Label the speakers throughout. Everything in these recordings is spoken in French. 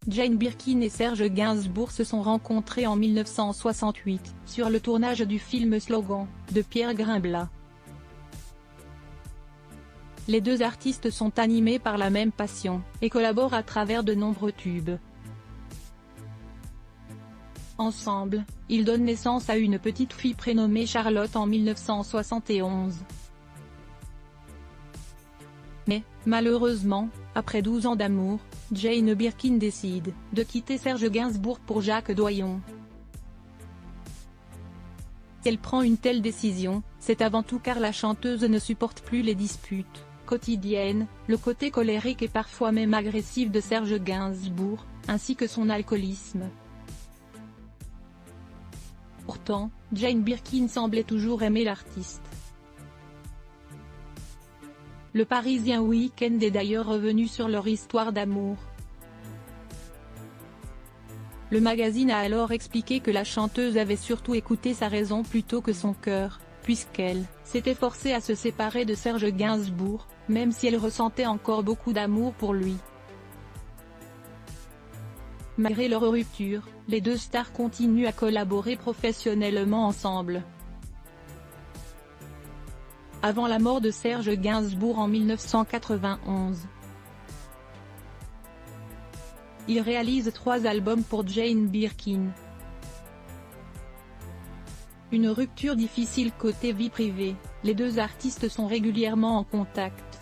Speaker 1: Jane Birkin et Serge Gainsbourg se sont rencontrés en 1968, sur le tournage du film Slogan, de Pierre Grimblat. Les deux artistes sont animés par la même passion, et collaborent à travers de nombreux tubes. Ensemble, ils donnent naissance à une petite fille prénommée Charlotte en 1971. Mais, malheureusement, après 12 ans d'amour, Jane Birkin décide de quitter Serge Gainsbourg pour Jacques Doyon. Si elle prend une telle décision, c'est avant tout car la chanteuse ne supporte plus les disputes quotidiennes, le côté colérique et parfois même agressif de Serge Gainsbourg, ainsi que son alcoolisme. Pourtant, Jane Birkin semblait toujours aimer l'artiste. Le Parisien Week-end est d'ailleurs revenu sur leur histoire d'amour. Le magazine a alors expliqué que la chanteuse avait surtout écouté sa raison plutôt que son cœur, puisqu'elle s'était forcée à se séparer de Serge Gainsbourg, même si elle ressentait encore beaucoup d'amour pour lui. Malgré leur rupture, les deux stars continuent à collaborer professionnellement ensemble. Avant la mort de Serge Gainsbourg en 1991. Il réalise 3 albums pour Jane Birkin. Une rupture difficile côté vie privée, les deux artistes sont régulièrement en contact.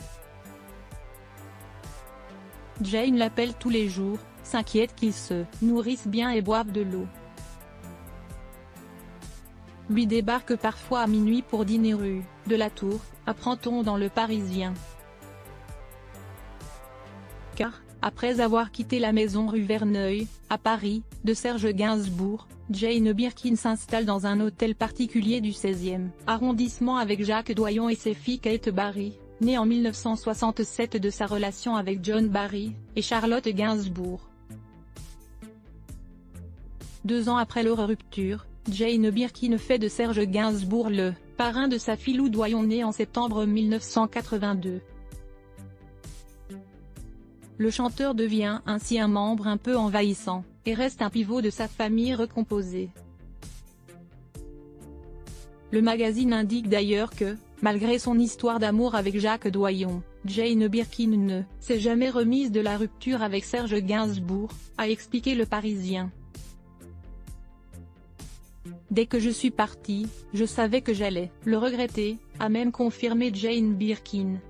Speaker 1: Jane l'appelle tous les jours, s'inquiète qu'ils se nourrissent bien et boivent de l'eau. Lui débarque parfois à minuit pour dîner rue de la Tour, apprend-on dans Le Parisien. Car, après avoir quitté la maison rue Verneuil, à Paris, de Serge Gainsbourg, Jane Birkin s'installe dans un hôtel particulier du 16e arrondissement avec Jacques Doyon et ses filles Kate Barry, née en 1967 de sa relation avec John Barry, et Charlotte Gainsbourg. 2 ans après leur rupture, Jane Birkin fait de Serge Gainsbourg le parrain de sa fille Lou Doyon née en septembre 1982. Le chanteur devient ainsi un membre un peu envahissant, et reste un pivot de sa famille recomposée. Le magazine indique d'ailleurs que, malgré son histoire d'amour avec Jacques Doyon, Jane Birkin ne s'est jamais remise de la rupture avec Serge Gainsbourg, a expliqué Le Parisien. Dès que je suis partie, je savais que j'allais le regretter, a même confirmé Jane Birkin.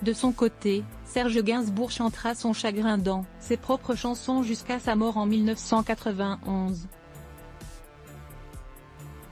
Speaker 1: De son côté, Serge Gainsbourg chantera son chagrin dans ses propres chansons jusqu'à sa mort en 1991.